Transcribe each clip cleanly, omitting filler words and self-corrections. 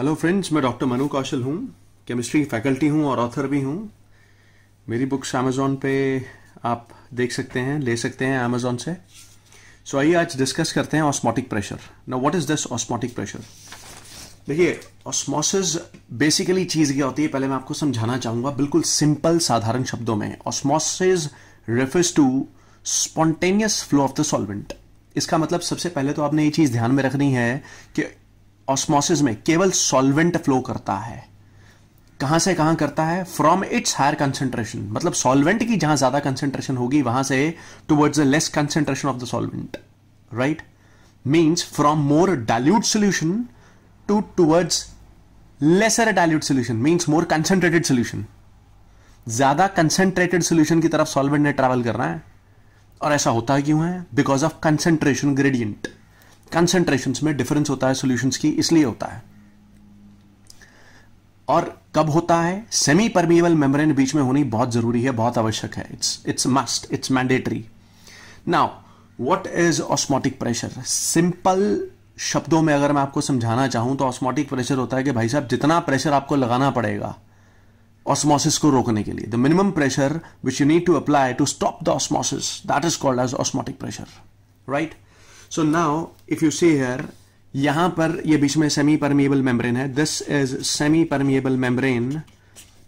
Hello friends, मैं doctor Manu कौशल हूँ। Chemistry faculty हूँ और ऑथर भी हूँ। मेरी बुक्स अमेजोन पे आप देख सकते हैं, ले सकते हैं अमेजोन से। सो आइए आज डिस्कस करते हैं osmotic pressure. Now what is this osmotic pressure? देखिए, ऑस्मोसिस बेसिकली चीज क्या होती है, पहले मैं आपको समझाना चाहूंगा बिल्कुल सिंपल साधारण शब्दों में। Osmosis refers to spontaneous flow of the solvent. इसका मतलब सबसे पहले तो आपने ये चीज ध्यान में रखनी है कि ऑस्मोसिस में केवल सॉल्वेंट फ्लो करता है। कहां से कहां करता है? फ्रॉम इट्स हायर कंसेंट्रेशन, मतलब सॉल्वेंट की जहां ज्यादा कंसेंट्रेशन होगी वहां से towards the less concentration of the solvent, right? Means from more dilute solution towards lesser dilute solution, means more concentrated solution. ज्यादा कंसेंट्रेटेड सॉल्यूशन की तरफ सॉल्वेंट ने ट्रैवल करना है। और ऐसा होता क्यों है? Because of concentration gradient. Concentrations में डिफरेंस होता है सॉल्यूशंस की, इसलिए होता है। और कब होता है? सेमी परमिएबल मेम्ब्रेन बीच में होनी बहुत जरूरी है, बहुत आवश्यक है। It's must, it's mandatory. Now what is osmotic pressure? Simple शब्दों में अगर मैं आपको समझाना चाहूं तो ऑस्मोटिक प्रेशर होता है कि भाई साहब जितना प्रेशर आपको लगाना पड़ेगा ऑस्मोसिस को रोकने के लिए, the minimum pressure which you need to apply to stop the osmosis, that is called as osmotic pressure, right? So now if you see here, यहां पर ये बीच में सेमी परमिएबल मेम्ब्रेन है। This is semi permeable membrane.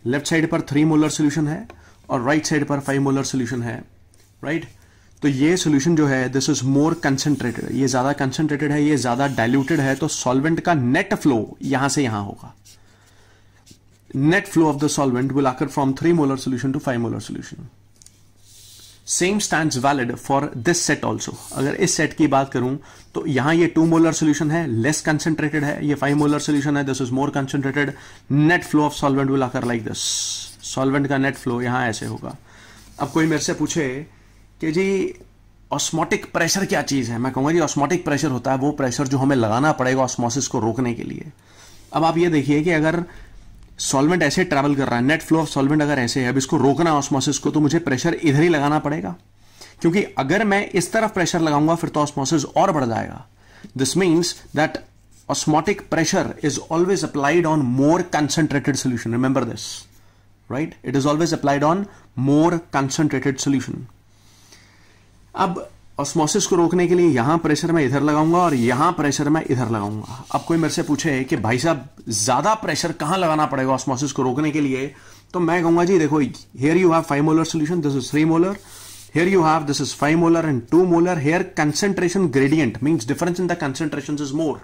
Left side पर 3 molar solution है और right side पर 5 मोलर सोल्यूशन है, राइट? तो ये सोल्यूशन जो है दिस इज मोर कंसेंट्रेटेड, ये ज्यादा कंसेंट्रेटेड है, ये ज्यादा डाइल्यूटेड है। तो सॉल्वेंट का नेट फ्लो यहां से यहां होगा। Net flow of the solvent will occur from 3 molar solution to 5 molar solution. Same stands valid for this set also. अगर इस सेट की बात करूं तो यहां ये 2 मोलर सोल्यूशन है, लेस कंसेंट्रेटेड है। ये 5 मोलर सोल्यूशन है, this is more concentrated. Net flow of solvent will आकर लाइक दिस। सॉल्वेंट का नेट फ्लो यहां ऐसे होगा। अब कोई मेरे से पूछे कि जी ऑस्मोटिक प्रेशर क्या चीज है, मैं कहूंगा जी ऑस्मोटिक प्रेशर होता है वो प्रेशर जो हमें लगाना पड़ेगा ऑस्मोसिस को रोकने के लिए। अब आप ये देखिए कि अगर सॉल्वेंट ऐसे ट्रैवल कर रहा है, नेट फ्लो ऑफ सॉल्वेंट अगर ऐसे है, अब इसको रोकना है ऑस्मोसिस को, तो मुझे प्रेशर इधर ही लगाना पड़ेगा। क्योंकि अगर मैं इस तरफ प्रेशर लगाऊंगा फिर तो ऑस्मोसिस और बढ़ जाएगा। This means that osmotic pressure is always applied on more concentrated solution. Remember this, right? It is always applied on more concentrated solution. अब ऑस्मोसिस को रोकने के लिए यहां प्रेशर मैं इधर लगाऊंगा और यहां प्रेशर मैं इधर लगाऊंगा। अब कोई मेरे से पूछे कि भाई साहब ज्यादा प्रेशर कहां लगाना पड़ेगा ऑस्मोसिस को रोकने के लिए, तो मैं कहूंगा जी देखो, here you have 5 molar solution, this is 3 molar, here you have this is 5 molar and 2 molar. Here concentration gradient means difference in the concentrations is more.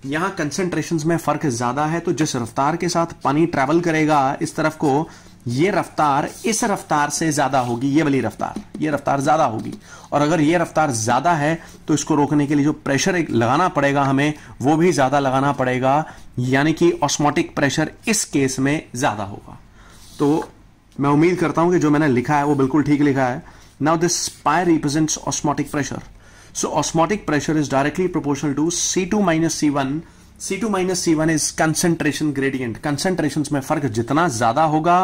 यहां कंसेंट्रेशंस में फर्क ज्यादा है, तो जिस रफ्तार के साथ पानी ट्रैवल करेगा इस तरफ को, ये रफ्तार इस रफ्तार से ज्यादा होगी। ये वाली रफ्तार, ये रफ्तार ज्यादा होगी। और अगर ये रफ्तार ज्यादा है तो इसको रोकने के लिए जो प्रेशर लगाना पड़ेगा हमें, वो भी ज्यादा लगाना पड़ेगा। यानी कि ऑस्मोटिक प्रेशर इस केस में ज्यादा होगा। तो मैं उम्मीद करता हूं कि जो मैंने लिखा है वो बिल्कुल ठीक लिखा है। Now this pi represents osmotic pressure. So osmotic pressure is directly proportional to C2 - C1। C2 - C1 is concentration gradient. Concentrations में फर्क जितना ज्यादा होगा,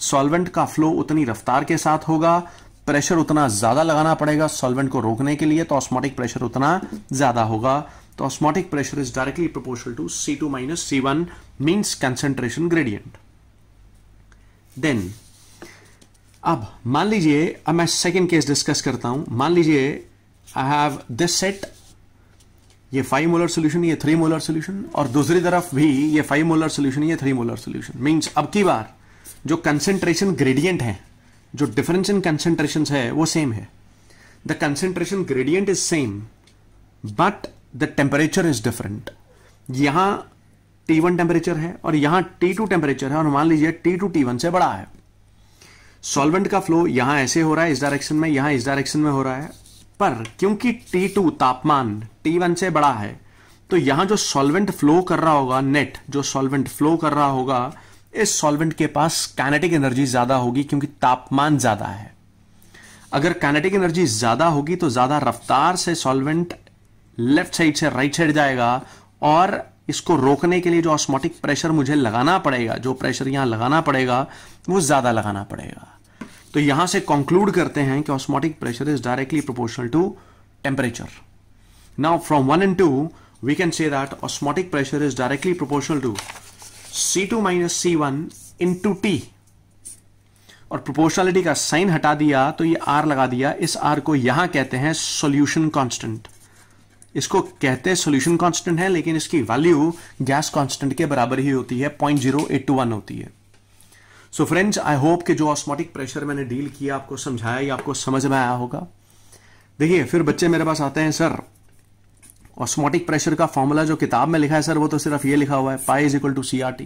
सॉल्वेंट का फ्लो उतनी रफ्तार के साथ होगा, प्रेशर उतना ज्यादा लगाना पड़ेगा सॉल्वेंट को रोकने के लिए, तो ऑस्मोटिक प्रेशर उतना ज्यादा होगा। तो osmotic pressure is directly proportional to C2 - C1 means concentration gradient. Then अब मान लीजिए, अब मैं सेकेंड केस डिस्कस करता हूं। मान लीजिए आई हैव दिस सेट, ये 5 मोलर सोल्यूशन, ये 3 मोलर सोल्यूशन, और दूसरी तरफ भी ये 5 मोलर सोल्यूशन, ये 3 मोलर सोल्यूशन। मींस अब की बार जो कंसेंट्रेशन ग्रेडियंट है, जो डिफरेंस इन कंसेंट्रेशन है, वो सेम है। The concentration gradient is same but the temperature is different. यहां T1 टेम्परेचर है और यहां T2 टेम्परेचर है, और मान लीजिए T2 T1 से बड़ा है। सॉल्वेंट का फ्लो यहां ऐसे हो रहा है इस डायरेक्शन में, यहां इस डायरेक्शन में हो रहा है, पर क्योंकि T2 तापमान T1 से बड़ा है, तो यहां जो सॉल्वेंट फ्लो कर रहा होगा, नेट जो सॉल्वेंट फ्लो कर रहा होगा, इस सॉल्वेंट के पास काइनेटिक एनर्जी ज्यादा होगी क्योंकि तापमान ज्यादा है। अगर काइनेटिक एनर्जी ज्यादा होगी तो ज्यादा रफ्तार से सॉल्वेंट लेफ्ट साइड से राइट साइड जाएगा, और इसको रोकने के लिए जो ऑस्मोटिक प्रेशर मुझे लगाना पड़ेगा, जो प्रेशर यहां लगाना पड़ेगा, वो ज्यादा लगाना पड़ेगा। तो यहां से कंक्लूड करते हैं कि osmotic pressure is directly proportional to temperature. Now from 1 and 2 we can say that osmotic pressure is directly proportional to C2 minus C1 into T. और प्रोपोर्शनलिटी का साइन हटा दिया तो ये R लगा दिया, इस R को यहां कहते हैं सॉल्यूशन कांस्टेंट। इसको कहते हैं सॉल्यूशन कांस्टेंट है, लेकिन इसकी वैल्यू गैस कांस्टेंट के बराबर ही होती है, 0.0821 होती है। सो फ्रेंड्स, आई होप कि जो ऑस्मोटिक प्रेशर मैंने डील किया, आपको समझाया या आपको समझ में आया होगा। देखिए, फिर बच्चे मेरे पास आते हैं, सर ऑस्मोटिक प्रेशर का फॉर्मूला जो किताब में लिखा है सर, वो तो सिर्फ ये लिखा हुआ है pi is equal to CRT।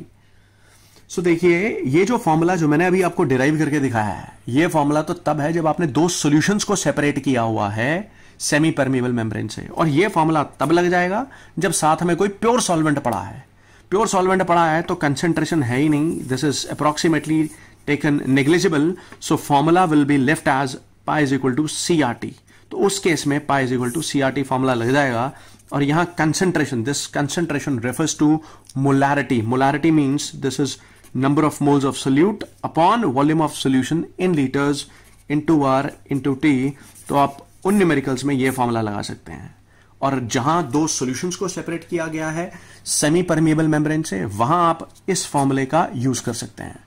So देखिए, ये जो फॉर्मूला जो मैंने अभी आपको डिराइव करके दिखाया है, ये फॉर्मूला तो तब है जब आपने दो सॉल्यूशंस को सेपरेट किया हुआ है सेमी परमिएबल मेम्ब्रेन से, और ये फॉर्मूला तब लग जाएगा जब साथ में कोई प्योर सॉल्वेंट पड़ा है। प्योर सॉल्वेंट पड़ा है तो कंसेंट्रेशन है ही नहीं, this is approximately taken negligible, so formula will be left as pi is equal to CRT। तो उस केस में pi is equal to CRT formula लग जाएगा। और यहां concentration, this concentration refers to molarity. Molarity means this is number of moles of solute upon volume of solution in litres into R into T। तो आप उन numericals में ये formula लगा सकते हैं। और जहां दो सॉल्यूशंस को सेपरेट किया गया है सेमी परमिएबल मेम्ब्रेन से, वहां आप इस फॉर्मूले का यूज कर सकते हैं।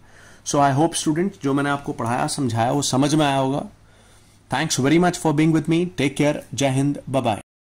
सो आई होप स्टूडेंट, जो मैंने आपको पढ़ाया समझाया वो समझ में आया होगा। Thanks very much for being with me. Take care. जय हिंद। Bye bye.